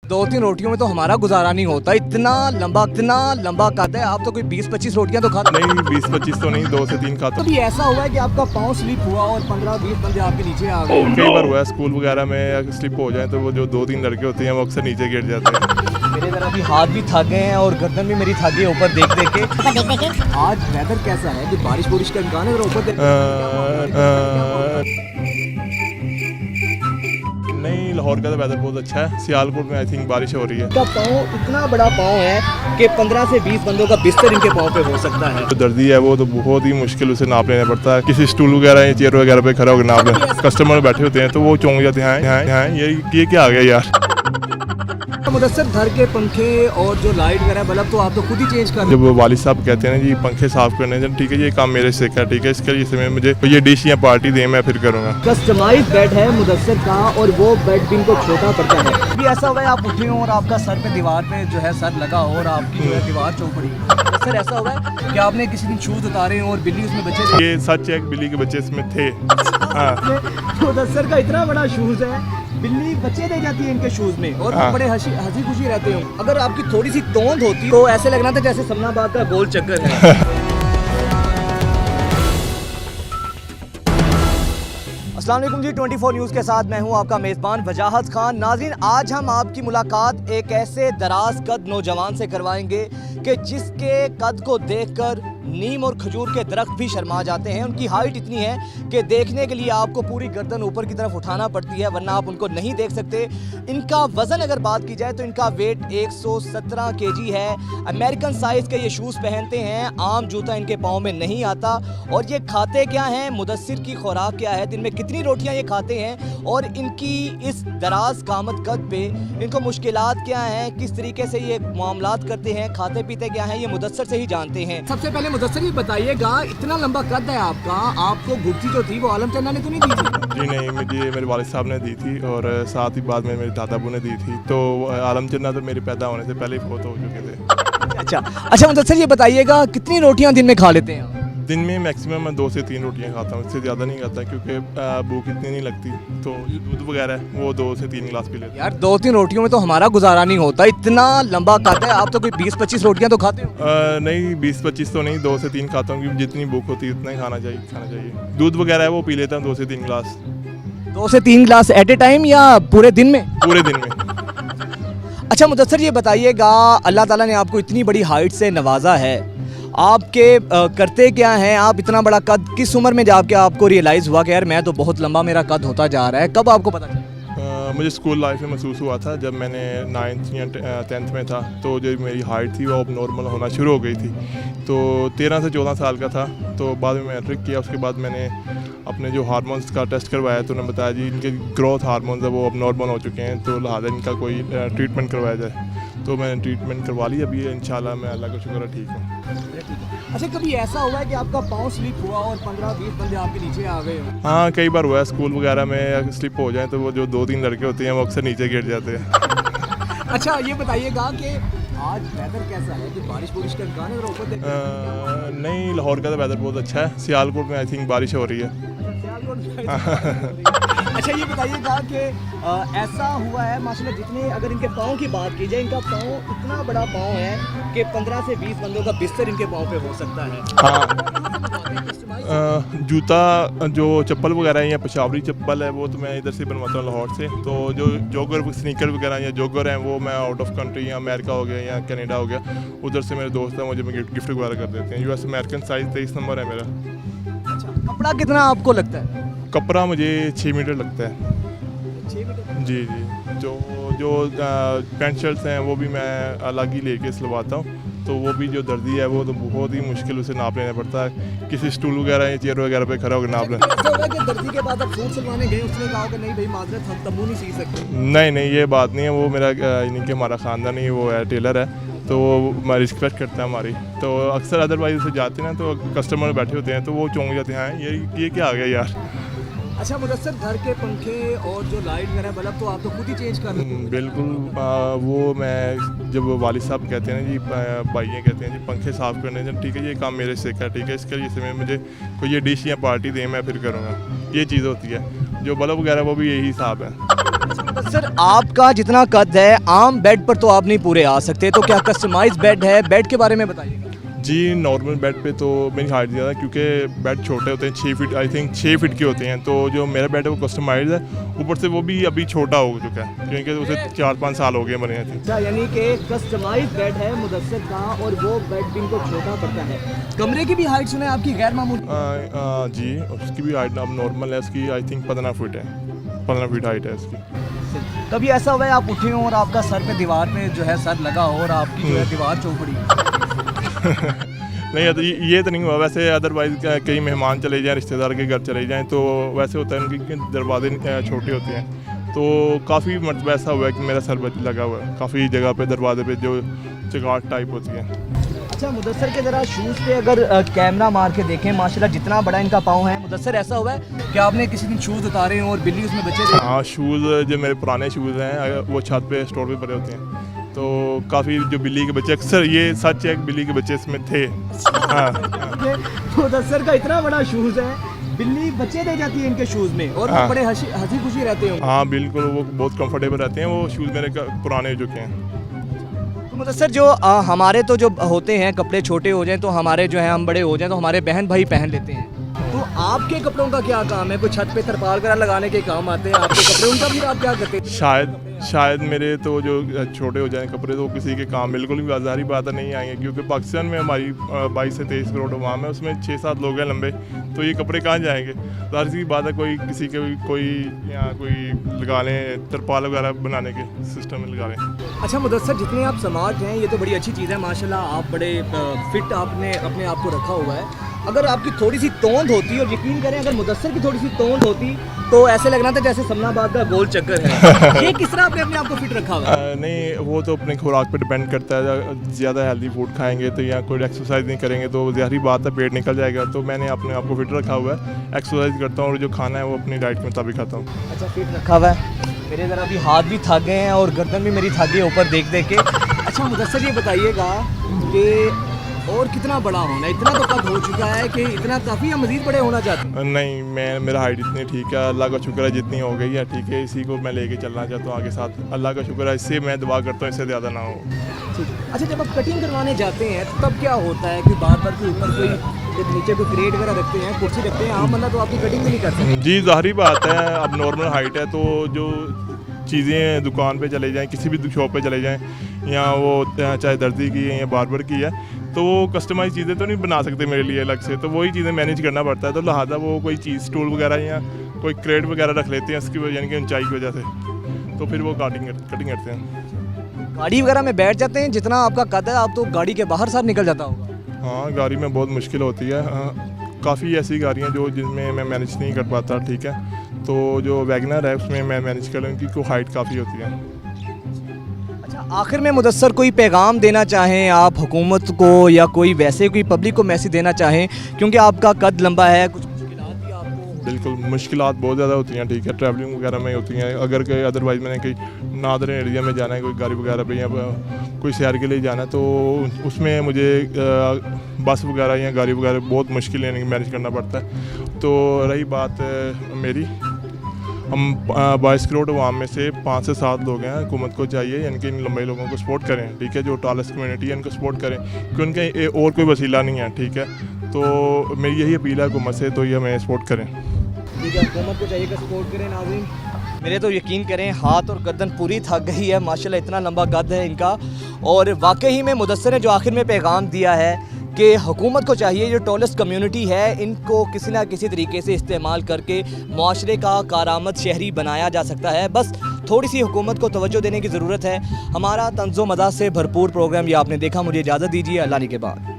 2-3 रोटियों में तो हमारा गुजारा नहीं होता। इतना लंबा कद है। आप तो कोई 20-25 रोटियां तो खाते नहीं, 20-25 तो नहीं, 2 से 3 खाता। कभी ऐसा हुआ है कि आपका पाँव स्लिप हुआ और 15-20 बंदे आपके नीचे आ गए? कई बार हुआ है स्कूल वगैरह में स्लिप हो जाए तो वो जो 2-3 लड़के होते हैं वो अक्सर नीचे गिर जाते हैं। मेरे जरा भी हाथ भी थक गए हैं और गर्दन भी मेरी थक गई ऊपर देख देख के। आज वेदर कैसा है कि बारिश का इम्कान है? ऊपर देख नहीं, लाहौर का तो वेदर बहुत अच्छा है। सियालकोट में आई थिंक बारिश हो रही है। का पाँव इतना बड़ा पाँव है कि 15 से 20 बंदों का बिस्तर इनके पाँव पे हो सकता है। जो दर्दी है वो तो बहुत ही मुश्किल उसे नाप लेना पड़ता है। किसी स्टूल वगैरह या चेयर वगैरह पे खड़ा होकर नाप लें। कस्टमर बैठे होते हैं तो वो चौंक जाते हैं, ये क्या आ गया यार। मुदस्सर घर के पंखे और जो लाइट वगैरह बल्ब तो आप तो खुद ही चेंज कर। जब वालिद साहब कहते हैं ना जी पंखे साफ करने हैं, ठीक है ये काम मेरे से क्या, ठीक है इसके लिए समय मुझे ये डिश या पार्टी दें मैं फिर करूँगा। कस्टमाइज बेड है मुदस्सर का और वो बेड भी इनको छोटा पड़ता है। अभी ऐसा हुआ है आप उठे हो और आपका सर पे दीवार पे जो है सर लगा हो और आपकी जो है दीवार चौंक पड़ी। मुदस्सर ऐसा हुआ है कि आपने किसी दिन शूज उतारे और बिल्ली उसमें बच्चे थे। ये सच है, बिल्ली के बच्चे इसमें थे। हाँ। मुदस्सर का इतना बड़ा शूज है, बिल्ली बच्चे दे जाती है इनके शूज में और वो बड़े हंसी खुशी रहते हो। अगर आपकी थोड़ी सी तोंद होती तो ऐसे लगना था जैसे समनाबाद का गोल चक्कर है। अस्सलाम वालेकुम जी, 24 न्यूज़ के साथ मैं हूं आपका मेज़बान वजाहत खान। नाज़रीन, आज हम आपकी मुलाकात एक ऐसे दराज कद नौजवान से करवाएंगे कि जिसके कद को देखकर नीम और खजूर के दरख्त भी शर्मा जाते हैं। उनकी हाइट इतनी है कि देखने के लिए आपको पूरी गर्दन ऊपर की तरफ उठाना पड़ती है, वरना आप उनको नहीं देख सकते। इनका वज़न अगर बात की जाए तो इनका वेट 117 kg है। अमेरिकन साइज़ के ये शूज़ पहनते हैं, आम जूता इनके पाँव में नहीं आता। और ये खाते क्या हैं, मुदस्सिर की खुराक क्या है, दिन में कितनी रोटियाँ ये खाते हैं और इनकी इस दराज कामत कद पे इनको मुश्किलात क्या हैं, किस तरीके से ये मामलात करते हैं, खाते पीते क्या हैं, ये मुदस्सिर से ही जानते हैं। सबसे पहले मुदस्सिर ये बताइएगा, इतना लंबा कद है आपका, आपको गुत्थी जो थी वो आलम चन्ना ने तो नहीं दी थी? जी नहीं, मुझे मेरे वालिद साहब ने दी थी और साथ ही बाद में मेरे दादाबू ने दी थी। तो आलम चन्ना तो मेरे पैदा होने से पहले ही फौत हो चुके थे। अच्छा मुदस्सिर ये बताइएगा कितनी रोटियां दिन में खा लेते हैं आप? दिन में मैक्सिमम मैं 2 से 3 रोटियां खाता हूँ, इससे ज़्यादा नहीं खाता क्योंकि भूख इतनी नहीं लगती। तो दूध वगैरह है वो 2 से 3 गिलास पी लेते हैं। यार 2-3 रोटियों में तो हमारा गुजारा नहीं होता। इतना लंबा कद है। आप तो कोई 20-25 रोटियां तो खाते हो? नहीं, 20-25 तो नहीं, 2 से 3 खाता हूँ क्योंकि जितनी भूख होती है उतना ही खाना चाहिए। दूध वगैरह है वो पी लेता हूँ 2 से 3 गिलास। 2 से 3 गिलास एट ए टाइम या पूरे दिन में? पूरे दिन में। अच्छा मुदस्सिर ये बताइएगा, अल्लाह ताला ने आपको इतनी बड़ी हाइट से नवाजा है, आपके करते क्या हैं आप? इतना बड़ा कद किस उम्र में जाके आपको रियलाइज़ हुआ कि यार मैं तो बहुत लंबा मेरा कद होता जा रहा है? कब आपको पता चला? मुझे स्कूल लाइफ में महसूस हुआ था जब मैंने 9th या 10th में था, तो जो मेरी हाइट थी वो अब नॉर्मल होना शुरू हो गई थी। तो 13 से 14 साल का था, तो बाद में मैट्रिक किया। उसके बाद मैंने अपने जो हार्मोन्स का टेस्ट करवाया तो उन्होंने बताया जी इनके ग्रोथ हार्मोन्स है वो अब नॉर्मल हो चुके हैं, तो लिहाजा इनका कोई ट्रीटमेंट करवाया जाए। तो मैंने ट्रीटमेंट करवा ली, अभी इंशाल्लाह मैं अल्लाह का शुक्र है ठीक हूँ। अच्छा कभी ऐसा हुआ है कि आपका पाँव स्लिप हुआ और 15-20 बंदे आपके नीचे आ गए हो? हाँ, कई बार हुआ है स्कूल वगैरह में स्लिप हो जाए तो वो जो 2-3 लड़के होते हैं वो अक्सर नीचे गिर जाते हैं। अच्छा ये बताइएगा कि आज वेदर कैसा है कि बारिश का इम्कान है? ऊपर नहीं, लाहौर का तो वेदर बहुत अच्छा है। सियालकोट में आई थिंक बारिश हो रही है। अच्छा ये बताइएगा कि ऐसा हुआ है माशाल्लाह, जितने अगर इनके पाँव की बात की जाए, इनका पाँव इतना बड़ा पाँव है कि 15 से 20 बंदों का बिस्तर इनके पाँव पे हो सकता है। हाँ, जूता जो चप्पल वगैरह है या पेशावरी चप्पल है वो तो मैं इधर से बनवाता हूँ लाहौर से। तो जो जॉगर स्नीकर वगैरह या जॉगर हैं वो मैं आउट ऑफ कंट्री या अमेरिका हो गया या कनाडा हो गया, उधर से मेरे दोस्त हैं मुझे गिफ्ट वगैरह कर देते हैं। US अमेरिकन साइज़ 23 नंबर है मेरा। अच्छा कपड़ा कितना आपको लगता है? कपड़ा मुझे 6 मीटर लगता है। 6 मीटर? जी। जो पैंट शर्ट्स हैं वो भी मैं अलग ही लेके सिलवाता हूँ, तो वो भी जो दर्दी है वो तो बहुत ही मुश्किल उसे नाप लेना पड़ता है। किसी स्टूल वगैरह या चेयर वगैरह पे खड़ा होकर नाप लेना। ऐसा हुआ कि दर्जी के बाद आप सूट सिलवाने गए, उसने कहा कि नहीं भाई माजरत हम तंबू नहीं सी सकते? नहीं ये बात नहीं है, वो मेरा यानी कि हमारा ख़ानदान ही वो है टेलर है, तो वो रिस्पेक्ट करता है हमारी। तो अक्सर अदरवाइज उसे जाते हैं ना तो कस्टमर बैठे होते हैं तो वो चौंक जाते हैं, ये क्या आ गया यार। अच्छा मुदस्सर घर के पंखे और जो लाइट वगैरह बल्ब तो आप तो खुद ही चेंज कर रहे हो? बिल्कुल। वो मैं जब वालिद साहब कहते हैं ना जी भाइयाँ कहते हैं जी पंखे साफ़ करने हैं, ठीक है ये काम मेरे से क्या, ठीक है इसके लिए समय मुझे कोई ये डिश या पार्टी दें मैं फिर करूँगा, ये चीज़ होती है। जो बल्ब वगैरह वो भी यही हिसाब है। सर आपका जितना कद है आम बेड पर तो आप नहीं पूरे आ सकते, तो क्या कस्टमाइज बेड है? बेड के बारे में बताइएगा। जी नॉर्मल बेड पे तो मेरी हाइट ज़्यादा है क्योंकि बेड छोटे होते हैं, 6 फीट आई थिंक 6 फीट के होते हैं। तो जो मेरा बेड है वो कस्टमाइज है, ऊपर से वो भी अभी छोटा हो चुका है क्योंकि उसे 4-5 साल हो गए बने थे। अच्छा, यानी कि कस्टमाइज बेड है मुदस्सर का और वो बेड भी इनको छोटा पड़ता है। कमरे की भी हाइट सुने आपकी गैर मामूली। जी उसकी भी हाइट अब नॉर्मल है, उसकी आई थिंक 15 फीट है, 15 फीट हाइट है उसकी। कभी ऐसा हुआ है आप उठे हो और आपका सर पे दीवार पे जो है सर लगा हो और आपकी जो है दीवार चौपड़ी? नहीं ये तो नहीं हुआ वैसे, अदरवाइज कई मेहमान चले जाएं, रिश्तेदार के घर चले जाएं तो वैसे होता है उनके दरवाजे छोटे होते हैं। तो काफ़ी मरतबा ऐसा हुआ है कि मेरा सर लगा हुआ है काफ़ी जगह पे दरवाजे पे जो चगाट टाइप होती है। अच्छा मुदस्सर के ज़रा शूज़ पे अगर कैमरा मार के देखें, माशाल्लाह जितना बड़ा इनका पाँव है। मुदस्सर ऐसा हुआ है कि आपने किसी दिन शूज़ उतारे हों और बिल्ली उसमें बचे थे? हाँ शूज़ जो मेरे पुराने शूज़ हैं वो छत पे स्टोर पे पड़े होते हैं, तो काफ़ी जो बिल्ली के बच्चे, अक्सर ये सच है कि बिल्ली के बच्चे इसमें थे। हाँ मुदस्सर का इतना बड़ा शूज़ है, बिल्ली बच्चे दे जाती है इनके शूज़ में और वो बड़े हंसी खुशी रहते हैं। हाँ बिल्कुल, वो बहुत कंफर्टेबल रहते हैं, वो शूज़ मेरे पुराने हो चुके हैं। तो मुदस्सर जो हमारे तो जो होते हैं कपड़े छोटे हो जाएं तो हमारे जो हैं हम बड़े हो जाएं तो हमारे बहन भाई पहन लेते हैं, तो आपके कपड़ों का क्या काम है? कोई छत पे तरपाल वगैरह लगाने के काम आते हैं आपके कपड़े, उनका भी आप क्या करते हैं? शायद मेरे तो जो छोटे हो जाएं कपड़े तो किसी के काम बिल्कुल भी बाजारी बात नहीं आएंगे क्योंकि पाकिस्तान में हमारी 22 से 23 करोड़ अवाम है, उसमें 6-7 लोग हैं लंबे, तो ये कपड़े कहाँ जाएंगे? जाहिर सी बात है कोई किसी के कोई यहाँ कोई लगा लें, तरपाल वगैरह बनाने के सिस्टम में लगा लें। अच्छा मुदस्सर जितने आप स्मार्ट हैं ये तो बड़ी अच्छी चीज़ है माशाल्लाह, आप बड़े फिट आपने अपने आप को रखा हुआ है। अगर आपकी थोड़ी सी तोंद होती और यकीन करें अगर मुदस्सर की थोड़ी सी तोंद होती तो ऐसे लगना था जैसे समनाबाद का गोल चक्कर है। ये किस तरह आपने अपने आप को फिट रखा हुआ है? नहीं वो तो अपने खुराक पे डिपेंड करता है, ज़्यादा हेल्दी फूड खाएंगे तो या कोई एक्सरसाइज नहीं करेंगे तो ज़ाहिर बात है पेट निकल जाएगा, तो मैंने अपने आप को फिट रखा हुआ है, एक्सरसाइज करता हूँ और जो खाना है वो अपनी डाइट के मुताबिक खाता हूँ। अच्छा फिट रखा हुआ है, मेरे ज़रा अभी हाथ भी थक गए हैं और गर्दन भी मेरी थक गई ऊपर देख देख के। अच्छा मुदस्सर ये बताइएगा कि और कितना बड़ा होना है? इतना तो कद हो चुका है कि इतना काफ़ी या मज़ीद बड़े होना चाहते हैं? नहीं मेरा हाइट इतनी ठीक है, अल्लाह का शुक्र है जितनी हो गई है ठीक है, इसी को मैं लेके चलना चाहता हूँ आगे साथ, अल्लाह का शुक्र है, इससे मैं दुआ करता हूँ इससे ज़्यादा ना हो। अच्छा जब आप कटिंग करवाने जाते हैं तो तब क्या होता है कि बार बार के ऊपर कोई नीचे कोई क्रेट वगैरह रखते हैं, कुर्सी रखते हैं, आम बंदा तो आपकी कटिंग भी नहीं करते? जी ज़ाहिर बात है, अब नॉर्मल हाइट है तो जो चीज़ें दुकान पे चले जाएं, किसी भी शॉप पे चले जाएं, या वो चाहे दर्जी की है या बार्बर की है, तो वो कस्टमाइज चीज़ें तो नहीं बना सकते मेरे लिए अलग से, तो वही चीज़ें मैनेज करना पड़ता है, तो लिहाजा वो कोई चीज़ स्टूल वगैरह या कोई क्रेट वगैरह रख लेते हैं उसकी वजह, यानी कि ऊंचाई की वजह से, तो फिर वो कटिंग करते हैं। गाड़ी वगैरह में बैठ जाते हैं, जितना आपका कद है आप तो गाड़ी के बाहर साथ निकल जाता होगा? हाँ गाड़ी में बहुत मुश्किल होती है, काफ़ी ऐसी गाड़ियाँ जो जिनमें मैं मैनेज नहीं कर पाता ठीक है, तो जो वैगनर है उसमें मैं मैनेज कर लूँ, उनकी को हाइट काफ़ी होती है। अच्छा आखिर में मुदस्सर कोई पैगाम देना चाहें आप हुकूमत को या कोई वैसे कोई पब्लिक को मैसेज देना चाहें, क्योंकि आपका कद लंबा है, कुछ मुश्किलात भी आपको? बिल्कुल मुश्किलात बहुत ज़्यादा होती हैं ठीक है, ट्रैवलिंग वगैरह में होती हैं, अगर कोई अदरवाइज़ मैंने कहीं नादर एरिया में जाना है, कोई गाड़ी वगैरह पे या कोई सैर के लिए जाना है, तो उसमें मुझे बस वगैरह या गाड़ी वगैरह बहुत मुश्किल यानी मैनेज करना पड़ता है। तो रही बात मेरी, हम 22 करोड़ अवाम में से 5 से 7 लोग हैं, हुकूमत को चाहिए यानी कि इन लंबे लोगों को सपोर्ट करें ठीक है, जो टॉलेस्ट कम्युनिटी है इनको सपोर्ट करें क्योंकि उनके और कोई वसीला नहीं है ठीक है, तो मेरी यही अपील है हुकूमत से, तो ये हमें सपोर्ट करें। ठीक है हुकूमत को चाहिए कि सपोर्ट करें। नाज़रीन मेरे तो यकीन करें हाथ और गर्दन पूरी थक गई है, माशाल्लाह इतना लंबा कद है इनका, और वाकई में मुदस्सर ने जो आखिर में पैगाम दिया है कि हुकूमत को चाहिए जो टॉलेस्ट कम्युनिटी है इनको किसी ना किसी तरीके से इस्तेमाल करके मुआशरे का कारामद शहरी बनाया जा सकता है, बस थोड़ी सी हुकूमत को तवज्जो देने की ज़रूरत है। हमारा तंज़ो मज़ा से भरपूर प्रोग्राम ये आपने देखा, मुझे इजाज़त दीजिए, अल्लाह के बाद।